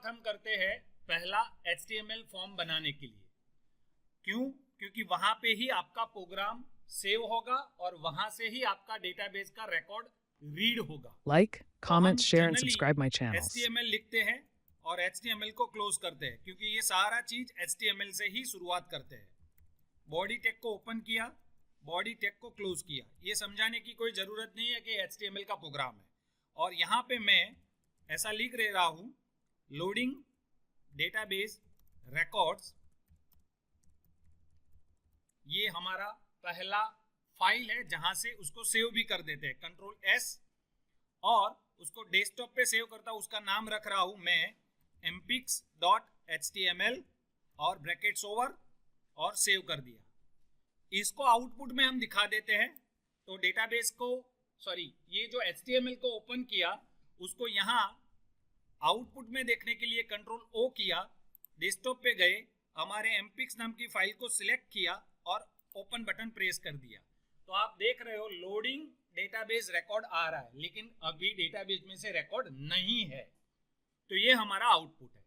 शुरुआत हम करते हैं पहला HTML फॉर्म बनाने के लिए। क्यों? क्योंकि वहां पे ही आपका प्रोग्राम सेव होगा और वहां से ही आपका डेटाबेस का रिकॉर्ड रीड होगा। Like, comment, तो share, and generally subscribe my channels. HTML लिखते हैं और HTML को क्लोज करते हैं, क्योंकि ये सारा चीज HTML से ही शुरुआत करते हैं। बॉडी टैग को ओपन किया, बॉडी टैग को क्लोज किया, ये समझाने की कोई ज़रूरत नहीं है कि HTML का प्रोग्राम है। और यहाँ पे मैं ऐसा लिख रहा हूँ, लोडिंग डेटाबेस रिकॉर्ड्स, ये हमारा पहला फाइल है जहाँ से उसको सेव भी कर देते हैं, कंट्रोल S, और उसको डेस्कटॉप पे सेव करता हूँ। उसका नाम रख रहा हूँ मैं mpix.html और ब्रैकेट्स ओवर, और सेव कर दिया। इसको आउटपुट में हम दिखा देते हैं। तो डेटाबेस को, सॉरी, ये जो HTML को ओपन किया उसको यहाँ आउटपुट में देखने के लिए कंट्रोल O किया, डेस्कटॉप पे गए, हमारे mpix नाम की फाइल को सिलेक्ट किया और ओपन बटन प्रेस कर दिया। तो आप देख रहे हो लोडिंग डेटाबेस रिकॉर्ड आ रहा है, लेकिन अभी डेटाबेस में से रिकॉर्ड नहीं है। तो ये हमारा आउटपुट है।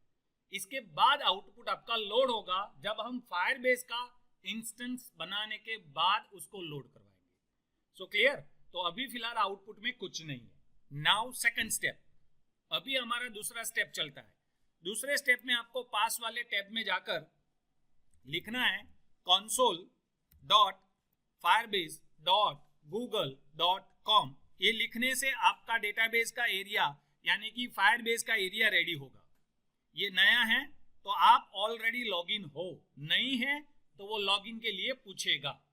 इसके बाद आउटपुट आपका लोड होगा जब हम फायरबेस का इंस्टेंस बनाने के बाद उसको लोड करवाएंगे। So clear? तो अभी फिलहाल आउटपुट में कुछ नहीं है। नाउ सेकंड स्टेप, अभी हमारा दूसरा स्टेप चलता है। दूसरे स्टेप में आपको पास वाले टैब में जाकर लिखना है console.firebase.google.com। ये लिखने से आपका डेटाबेस का एरिया यानी कि फायरबेस का एरिया रेडी होगा। ये नया है तो आप ऑलरेडी लॉगिन हो, नहीं है तो वो लॉगिन के लिए पूछेगा।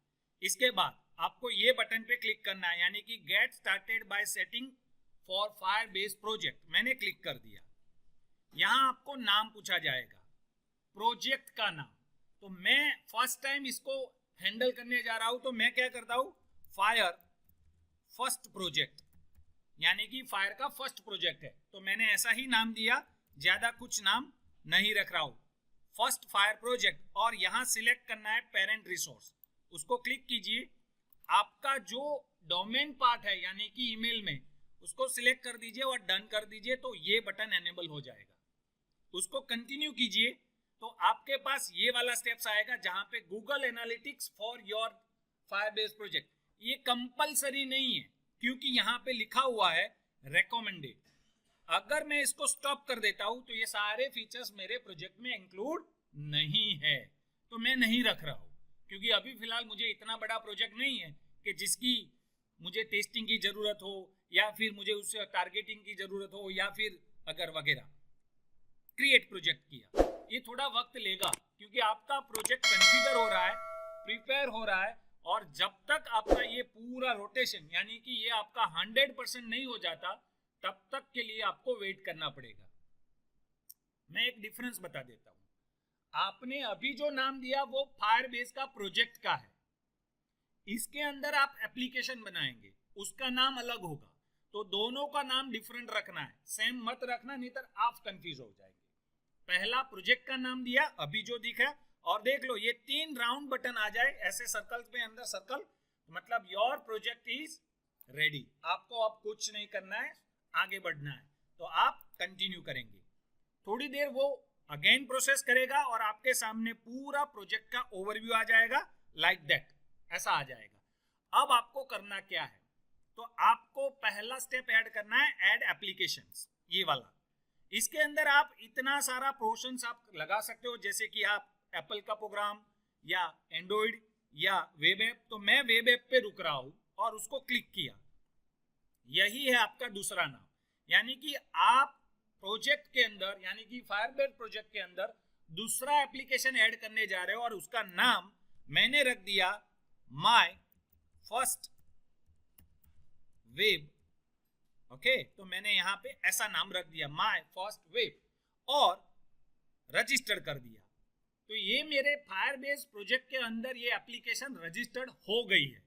इसके बाद आपको ये बटन पे क्लिक करना है, यानी कि get started by setting for Firebase project. मैंने क्लिक कर दिया। यहाँ आपको नाम पूछा जाएगा, प्रोजेक्ट का नाम। तो मैं फर्स्ट टाइम इसको हैंडल करने जा रहा हूं, तो मैं क्या करता हूं, फायर फर्स्ट प्रोजेक्ट, यानी कि फायर का फर्स्ट प्रोजेक्ट है तो मैंने ऐसा ही नाम दिया, ज्यादा कुछ नाम नहीं रख रहा हूं, फर्स्ट फायर प्रोजेक्ट। और यहां सिलेक्ट करना है पेरेंट रिसोर्स, उसको क्लिक कीजिए। आपका जो डोमेन पार्ट है यानी कि ईमेल में, उसको सिलेक्ट कर दीजिए और डन कर दीजिए, तो ये बटन एनेबल हो जाएगा। उसको कंटिन्यू कीजिए तो आपके पास ये वाला स्टेप्स आएगा जहां पे Google analytics for your Firebase project. ये कंपलसरी नहीं है क्योंकि यहाँ पे लिखा हुआ है रेकमेंडेड। अगर मैं इसको स्टॉप कर देता हूं तो ये सारे फीचर्स मेरे प्रोजेक्ट में इंक्लूड नहीं है, तो मैं नहीं रख रहा हूं, क्योंकि अभी फिलहाल मुझे इतना बड़ा प्रोजेक्ट नहीं है कि जिसकी मुझे टेस्टिंग की जरूरत हो या फिर मुझे उससे टारगेटिंग की जरूरत हो या फिर अगर वगैरह। क्रिएट प्रोजेक्ट किया, ये थोड़ा वक्त लेगा क्योंकि आपका प्रोजेक्ट कॉन्फ़िगर हो रहा है, प्रिपेयर हो रहा है, और जब तक आपका ये पूरा रोटेशन यानी कि ये आपका 100% नहीं हो जाता तब तक के लिए आपको वेट करना पड़ेगा। मैं एक डिफरेंस बता देता हूं, आपने अभी जो नाम दिया वो फायरबेस का प्रोजेक्ट का है, इसके अंदर आप एप्लीकेशन बनाएंगे, उसका नाम अलग होगा, तो दोनों का नाम डिफरेंट रखना है, सेम मत रखना, नहीं तो आप कंफ्यूज हो जाएंगे। पहला प्रोजेक्ट का नाम दिया अभी जो दिखा, और देख लो ये 3 राउंड बटन आ जाए ऐसे सर्कल्स में, अंदर सर्कल, मतलब योर प्रोजेक्ट इज रेडी। आपको अब कुछ नहीं करना है, आगे बढ़ना है, तो आप कंटिन्यू करेंगे। थोड़ी देर वो अगेन प्रोसेस करेगा और आपके सामने पूरा प्रोजेक्ट का ओवरव्यू आ जाएगा, लाइक दैट, ऐसा आ जाएगा। अब आपको करना क्या है, तो आपको पहला स्टेप ऐड करना है, ऐड एप्लीकेशंस, ये वाला। इसके अंदर आप इतना सारा पोर्शंस आप लगा सकते हो, जैसे कि आप एप्पल का प्रोग्राम या एंड्रॉइड या वेब ऐप। तो मैं वेब ऐप पे रुक रहा हूं और उसको क्लिक किया, यही है आपका दूसरा नाम। यानी कि आप प्रोजेक्ट के अंदर यानी कि फायरबेस प्रोजेक्ट के अंदर दूसरा एप्लीकेशन ऐड करने जा रहे हो और उसका नाम मैंने रख दिया माय फर्स्ट वेब। ओके, तो मैंने यहां पे ऐसा नाम रख दिया, माय फर्स्ट वेब, और रजिस्टर कर दिया। तो ये मेरे फायरबेस प्रोजेक्ट के अंदर ये एप्लीकेशन रजिस्टर्ड हो गई है।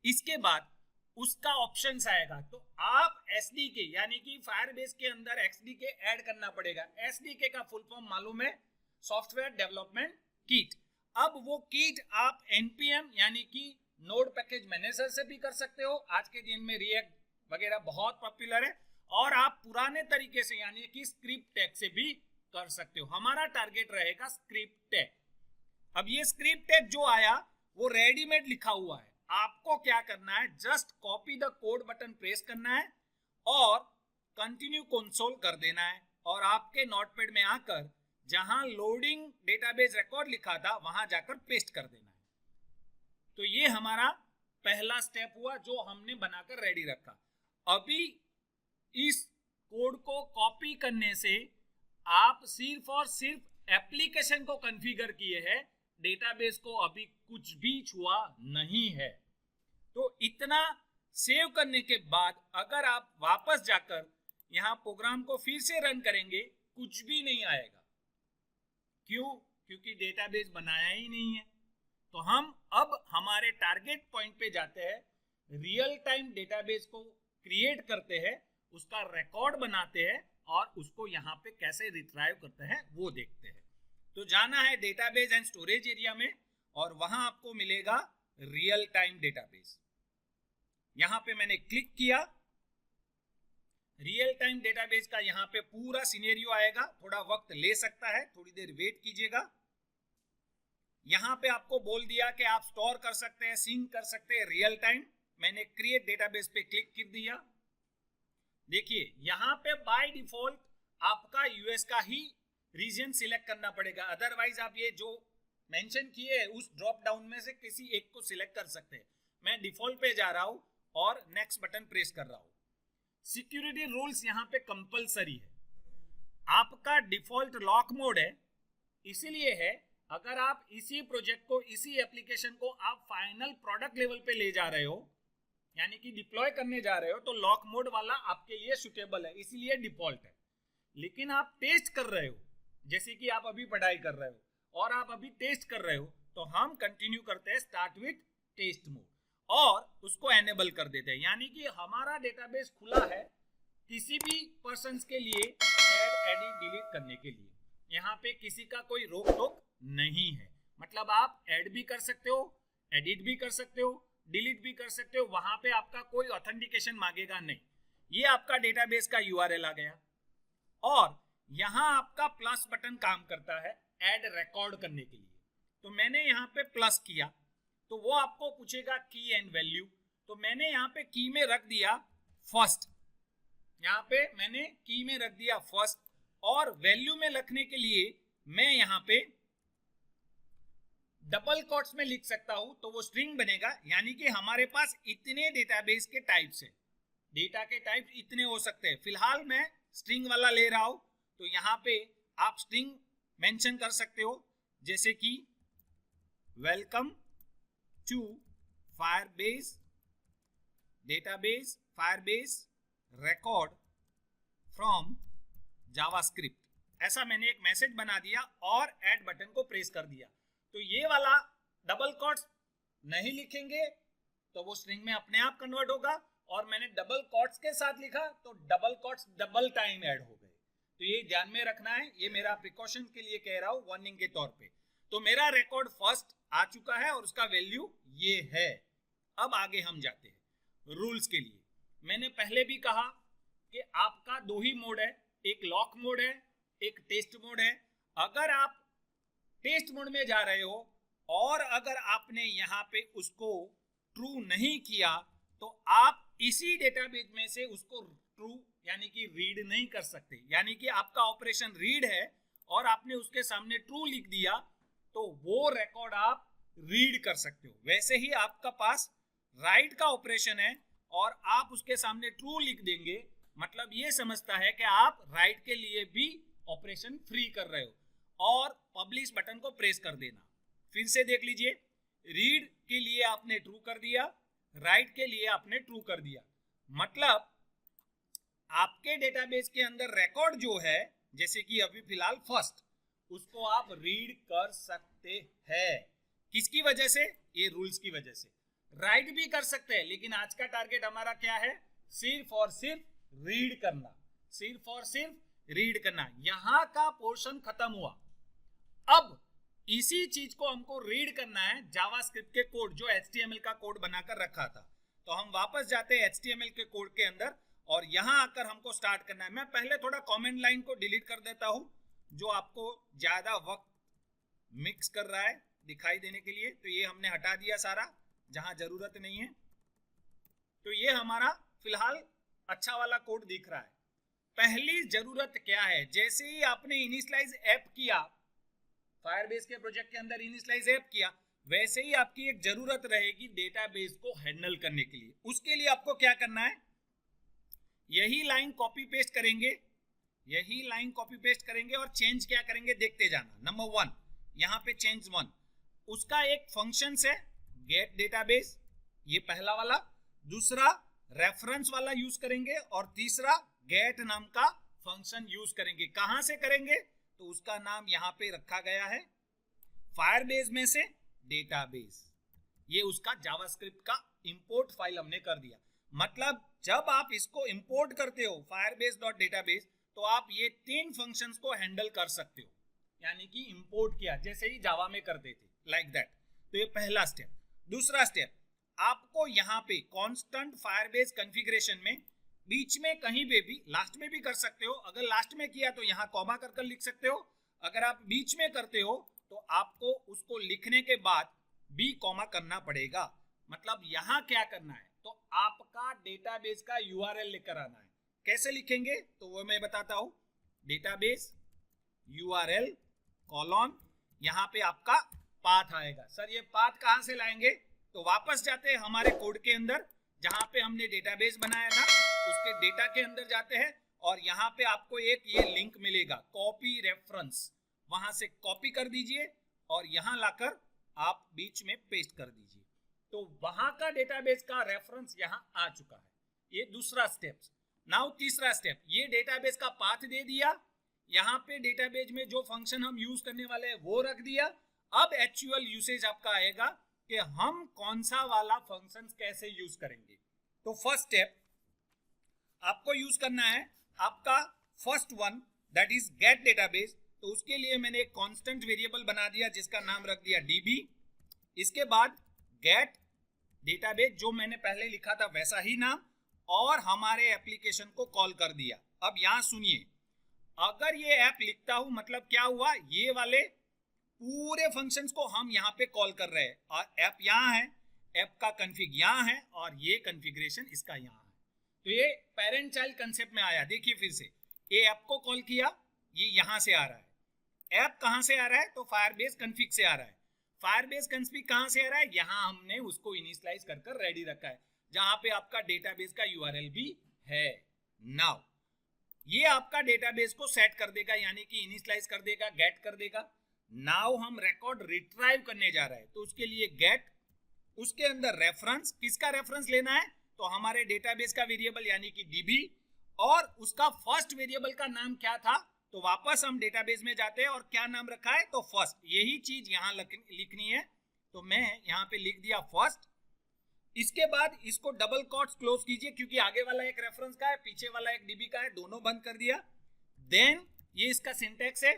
इसके बाद उसका ऑप्शंस आएगा, तो आप एसडीके यानी कि फायरबेस के अंदर एसडीके ऐड करना पड़ेगा। एसडीके का फुल फॉर्म मालूम है, सॉफ्टवेयर डेवलपमेंट किट। अब वो किट आप npm यानी कि नोड पैकेज मैनेजर से भी कर सकते हो, आज के दिन में रिएक्ट वगैरह बहुत पॉपुलर है, और आप पुराने तरीके से यानी कि स्क्रिप्ट टैग से भी कर सकते हो। हमारा टारगेट रहेगा स्क्रिप्ट टैग। अब ये स्क्रिप्ट टैग जो आया वो रेडीमेड लिखा हुआ है, आपको क्या करना है, just copy the code button press करना है और कंटिन्यू कंसोल कर देना है, और आपके नोटपैड में आकर जहां लोडिंग डेटाबेस रिकॉर्ड लिखा था वहां जाकर पेस्ट कर देना है। तो ये हमारा पहला स्टेप हुआ जो हमने बनाकर रेडी रखा। अभी इस कोड को कॉपी करने से आप सिर्फ और सिर्फ एप्लीकेशन को कॉन्फ़िगर किए हैं, डेटाबेस को अभी कुछ भी छुआ नहीं है। तो इतना सेव करने के बाद अगर आप वापस जाकर यहां प्रोग्राम को फिर से रन करेंगे, कुछ भी नहीं आएगा। क्यों? क्योंकि डेटाबेस बनाया ही नहीं है। तो हम अब हमारे टारगेट पॉइंट पे जाते हैं, रियल टाइम डेटाबेस को क्रिएट करते हैं, उसका रिकॉर्ड बनाते हैं और उसको यहाँ पे कैसे रिट्राइव करते हैं वो देखते हैं। तो जाना है डेटाबेस एंड स्टोरेज एरिया में और वहां आपको मिलेगा रियल टाइम डेटाबेस। यहां पे मैंने क्लिक किया, रियल टाइम डेटाबेस का यहाँ पे पूरा सिनेरियो आएगा, थोड़ा वक्त ले सकता है, थोड़ी देर वेट कीजिएगा। यहाँ पे आपको बोल दिया कि आप स्टोर कर सकते हैं, सिंक कर सकते हैं रियल टाइम। मैंने क्रिएट डेटाबेस पे क्लिक कर दिया। देखिए यहाँ पे बाय डिफॉल्ट आपका यूएस का ही रीजन सिलेक्ट करना पड़ेगा, अदरवाइज आप ये जो मेंशन किए उस ड्रॉप डाउन में से किसी एक को सिलेक्ट कर सकते हैं। मैं डिफॉल्ट पे जा रहा हूं और नेक्स्ट बटन प्रेस कर रहा हूं। सिक्योरिटी रूल्स यहाँ पे कंपलसरी है। आपका डिफॉल्ट लॉक मोड है, इसीलिए है अगर आप इसी प्रोजेक्ट को, इसी एप्लीकेशन को आप फाइनल प्रोडक्ट लेवल पे ले जा रहे हो, यानी कि डिप्लॉय करने जा रहे हो, तो लॉक मोड वाला आपके लिए सुटेबल है, इसीलिए डिफॉल्ट है। लेकिन आप टेस्ट कर रहे हो, जैसे कि आप अभी पढ़ाई कर रहे हो और आप अभी टेस्ट कर रहे हो, तो हम कंटिन्यू करते हैं स्टार्ट विथ टेस्ट मोड और उसको एनेबल कर देते हैं। यानी कि हमारा डेटाबेस खुला है किसी भी पर्सन के लिए ऐड एडिट डिलीट करने के लिए। यहाँ पे किसी का कोई रोक टोक नहीं है, मतलब आप ऐड भी कर सकते हो, एडिट भी कर सकते हो, डिलीट भी कर सकते हो, वहां पे आपका कोई ऑथेंटिकेशन मांगेगा नहीं। ये आपका डेटाबेस का यूआरएल आ गया और यहाँ आपका प्लस बटन काम करता है ऐड रिकॉर्ड करने के लिए। तो मैंने यहाँ पे प्लस किया तो वो आपको पूछेगा की एंड वैल्यू, तो मैंने यहाँ पे की में रख दिया फर्स्ट, यहाँ पे मैंने की में रख दिया फर्स्ट, और वैल्यू में लिखने के लिए मैं यहाँ पे डबल कोट्स में लिख सकता हूं, तो वो स्ट्रिंग बनेगा। यानी कि हमारे पास इतने डेटाबेस के टाइप्स है, डेटा के टाइप इतने हो सकते हैं। फिलहाल मैं स्ट्रिंग वाला ले रहा हूं, तो यहाँ पे आप स्ट्रिंग मेंशन कर सकते हो, जैसे कि welcome to Firebase database, Firebase record from JavaScript, ऐसा मैंने एक मैसेज बना दिया और ऐड बटन को प्रेस कर दिया। तो ये वाला डबल कोट्स नहीं लिखेंगे तो वो स्ट्रिंग में अपने आप कन्वर्ट होगा, और मैंने डबल कोट्स के साथ लिखा तो double quotes double time add हो गए। तो ये ध्यान में रखना है, ये मेरा प्रिकॉशन के लिए कह रहा हूं, वार्निंग के तौर पे। तो मेरा रिकॉर्ड फर्स्ट आ चुका है और उसका वैल्यू ये है। अब आगे हम जाते हैं रूल्स के लिए। मैंने पहले भी कहा कि आपका दो ही मोड है, एक लॉक मोड है, एक टेस्ट मोड है। अगर आप टेस्ट मोड में जा रहे हो और अगर आपने यहाँ पे उसको ट्रू नहीं किया तो आप इसी डेटाबेस में से उसको ट्रू यानी कि रीड नहीं कर सकते। यानी कि आपका ऑपरेशन रीड है और आपने उसके सामने ट्रू लिख दिया तो वो रिकॉर्ड आप रीड कर सकते हो। वैसे ही आपका पास राइट का ऑपरेशन है और आप उसके सामने ट्रू लिख देंगे, मतलब ये समझता है कि आप राइट के लिए भी ऑपरेशन फ्री कर रहे हो, और पब्लिश बटन को प्रेस कर देना। फिर से देख लीजिए, रीड के लिए आपने ट्रू कर दिया, राइट के लिए आपने ट्रू कर दिया, मतलब आपके डेटाबेस के अंदर रिकॉर्ड जो है, जैसे कि अभी फिलहाल फर्स्ट, उसको आप रीड कर सकते हैं। किसकी वजह से? ये रूल्स की वजह से। राइट भी कर सकते हैं, लेकिन आज का टारगेट हमारा क्या है? सिर्फ और सिर्फ रीड करना, सिर्फ और सिर्फ रीड करना। यहां का पोर्शन खत्म हुआ। अब इसी चीज को हमको रीड करना है, जावास्क्रिप्ट के कोड जो HTML का कोड बनाकर रखा था। तो हम वापस जाते हैं HTML के कोड के अंदर और यहां आकर हमको स्टार्ट करना है। मैं पहले थोड़ा कमेंट लाइन को डिलीट कर देता हूं जो आपको ज्यादा वक्त मिक्स कर रहा है दिखाई देने के लिए, तो ये हमने हटा दिया सारा जहां जरूरत नहीं है। तो ये हमारा फिलहाल अच्छा वाला कोड दिख रहा है। पहली जरूरत क्या है, जैसे ही आपने इनिशियलाइज ऐप किया, फायरबेस के प्रोजेक्ट के अंदर इनिशियलाइज ऐप किया, वैसे ही आपकी एक जरूरत रहेगी डेटाबेस को हैंडल करने के लिए। उसके लिए आपको क्या करना है, यही लाइन कॉपी पेस्ट करेंगे, यही लाइन कॉपी पेस्ट करेंगे और चेंज क्या करेंगे देखते जाना। नंबर 1 यहां पे चेंज 1, उसका एक फंक्शन है गेट डेटाबेस, ये पहला वाला। दूसरा रेफरेंस वाला यूज करेंगे और तीसरा गेट नाम का फंक्शन यूज करेंगे। कहां से करेंगे, तो उसका नाम यहां पे रखा गया है फायरबेस में से डेटाबेस। ये उसका जावास्क्रिप्ट का इंपोर्ट फाइल हमने कर दिया। मतलब जब आप इसको इंपोर्ट करते हो firebase.database, तो आप ये 3 फंक्शंस को हैंडल कर सकते हो, यानी कि इंपोर्ट किया जैसे ही जावा में करते थे, लाइक दैट। तो ये पहला स्टेप। दूसरा स्टेप, आपको यहाँ पे कांस्टेंट फायरबेस कॉन्फ़िगरेशन में बीच में कहीं पे भी, लास्ट में भी कर सकते हो, अगर लास्ट में किया तो यहाँ कॉमा कर लिख सकते हो। अगर आप बीच में करते हो तो आपको उसको लिखने के बाद बी कॉमा करना पड़ेगा। मतलब यहाँ क्या करना है, तो आपका डेटाबेस का यूआरएल लेकर आना है। कैसे लिखेंगे तो वो मैं बताता हूं, डेटाबेस यूआरएल कॉलन, यहाँ पे आपका पाथ आएगा। सर ये पाथ कहां से लाएंगे, तो वापस जाते हैं हमारे कोड के अंदर, जहां पे हमने डेटाबेस बनाया था उसके डेटा के अंदर जाते हैं और यहाँ पे आपको एक ये लिंक मिलेगा कॉपी रेफरेंस, वहां से कॉपी कर दीजिए और यहां लाकर आप बीच में पेस्ट कर दीजिए। तो वहां का डेटाबेस का रेफरेंस यहां आ चुका है। ये दूसरा स्टेप। नाउ तीसरा स्टेप, ये डेटाबेस का पाथ दे दिया, यहाँ पे डेटाबेस में जो फंक्शन हम यूज करने वाले हैं वो रख दिया। अब एक्चुअल यूसेज आपका आएगा कि हम कौन सा वाला फंक्शन कैसे यूज करेंगे। तो फर्स्ट स्टेप आपको यूज करना है आपका first one, that is get database. तो उसके लिए मैंने एक कांस्टेंट वेरिएबल बना दिया जिसका नाम रख दिया db। इसके बाद गेट डेटाबेस जो मैंने पहले लिखा था वैसा ही नाम, और हमारे एप्लीकेशन को कॉल कर दिया। अब यहां सुनिए, अगर ये ऐप लिखता हूं मतलब क्या हुआ, ये वाले पूरे फंक्शंस को हम यहाँ पे कॉल कर रहे हैं और ऐप यहाँ है, ऐप का कॉन्फ़िग यहाँ है और ये कॉन्फ़िगरेशन इसका यहाँ है। तो ये पेरेंट चाइल्ड कंसेप्ट में आया। देखिए फिर से, ये ऐप को कॉल किया, ये यहाँ से आ रहा है। ऐप कहाँ से आ रहा है, तो फायरबेस कॉन्फ़िग से आ रहा है। फायरबेस कॉन्फ़िग कहाँ से आ रहा है, यहाँ हमने उसको इनिशियलाइज कर रेडी रखा है, जहां पे आपका डेटाबेस का यूआरएल भी है। नाउ ये आपका डेटाबेस को सेट कर देगा, यानी कि इनिशियलाइज कर देगा, गेट कर देगा। नाउ हम रिकॉर्ड रिट्राइव करने जा रहे हैं, तो उसके लिए गेट, उसके अंदर रेफरेंस, किसका रेफरेंस लेना है, तो हमारे डेटाबेस का वेरिएबल यानी कि डीबी, और उसका फर्स्ट वेरिएबल का नाम क्या था, तो वापस हम डेटाबेस में जाते हैं और क्या नाम रखा है, तो फर्स्ट। यही चीज यहां लिखनी है, तो मैं यहां पे लिख दिया फर्स्ट। इसके बाद इसको डबल कोट्स क्लोज कीजिए, क्योंकि आगे वाला एक रेफरेंस का है, पीछे वाला एक डीबी का है, दोनों बंद कर दिया। देन ये इसका सिंटैक्स है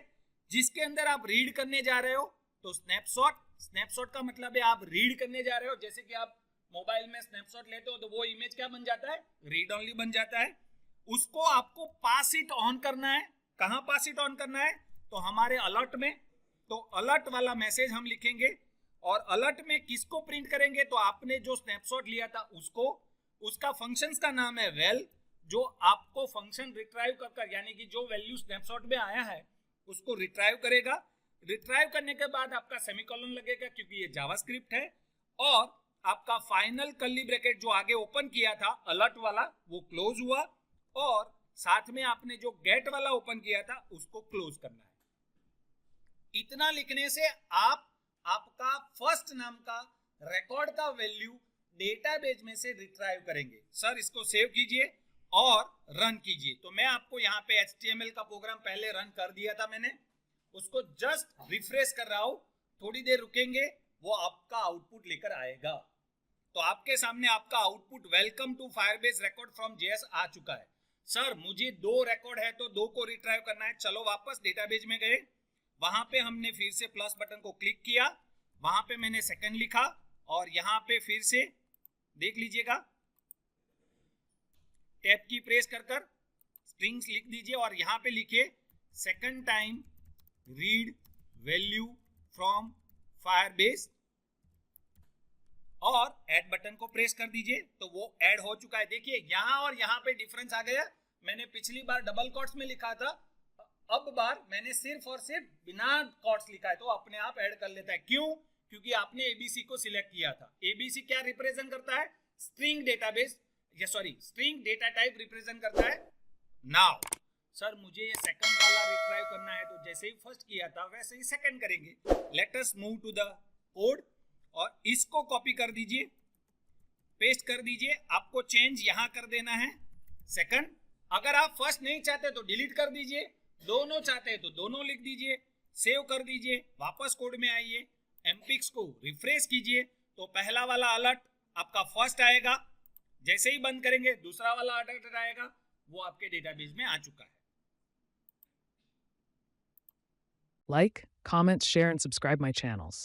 जिसके अंदर आप रीड करने जा रहे हो, तो स्नैपशॉट। स्नैपशॉट का मतलब है आप रीड करने जा रहे हो, जैसे कि आप मोबाइल में स्नैपशॉट लेते हो तो वो इमेज क्या बन जाता है, रीड ओनली बन जाता है। उसको आपको पास इट ऑन करना है। कहां पास इट ऑन करना है, तो हमारे अलर्ट में। तो अलर्ट वाला मैसेज हम लिखेंगे और अलर्ट में किसको प्रिंट करेंगे, तो आपने जो स्नैपशॉट लिया था उसको, उसका फंक्शंस का नाम है वेल, जो आपको फंक्शन रिट्राइव कर यानी कि जो वैल्यू स्नैपशॉट में आया है उसको रिट्राइव करेगा। रिट्राइव करने के बाद आपका सेमीकोलन लगेगा क्योंकि ये जावास्क्रिप्ट है, और आपका फाइनल कर्ली ब्रैकेट जो आगे ओपन किया था अलर्ट वाला वो क्लोज हुआ, और साथ में आपने जो गेट वाला ओपन किया था उसको क्लोज करना है। इतना लिखने से आप आपका फर्स्ट नाम का रिकॉर्ड का वैल्यू डेटाबेस में से रिट्राइव करेंगे। सर इसको सेव कीजिए और रन कीजिए। तो मैं आपको यहाँ पे HTML का प्रोग्राम पहले रन कर दिया था मैंने, उसको जस्ट रिफ्रेश कर रहा हूं, थोड़ी देर रुकेंगे, वो आपका आउटपुट लेकर आएगा। तो आपके सामने आपका output welcome to Firebase record from JS आ चुका है। सर मुझे 2 रिकॉर्ड है तो 2 को रिट्राइव करना है। चलो वापस डेटाबेस में गए, वहां पे हमने फिर से प्लस बटन को क्लिक किया, वहां पे मैंने सेकंड लिखा और यहाँ पे फिर से देख लीजिएगा टैब की प्रेस कर स्ट्रिंग्स लिख दीजिए और यहाँ पे लिखिए second time read value from Firebase और ऐड बटन को प्रेस कर दीजिए तो वो ऐड हो चुका है। देखिए यहां और यहां पे डिफरेंस आ गया। मैंने पिछली बार डबल कोट्स में लिखा था, अब बार मैंने सिर्फ और सिर्फ बिना कोट्स लिखा है, तो अपने आप ऐड कर लेता है। क्यों? क्योंकि आपने एबीसी को सिलेक्ट किया था। एबीसी क्या रिप्रेजेंट करता है? स्ट्रिंग डेटाबेस, या sorry string data type represent करता है। नाउ सर मुझे ये सेकंड वाला रिट्राइव करना है, तो जैसे ही फर्स्ट किया था वैसे ही सेकंड करेंगे। Let us move to the code और इसको कॉपी कर दीजिए, पेस्ट कर दीजिए। आपको चेंज यहां कर देना है सेकंड। अगर आप फर्स्ट नहीं चाहते तो डिलीट कर दीजिए, दोनों चाहते हैं तो दोनों लिख दीजिए, सेव कर दीजिए, वापस कोड में आइए, एमपिक्स को रिफ्रेश कीजिए तो पहला वाला अलर्ट आपका फर्स्ट आएगा। जैसे ही बंद करेंगे दूसरा वाला अलर्ट आएगा, वो आपके डेटाबेस में आ चुका है। Like, comment, share, and subscribe my channels.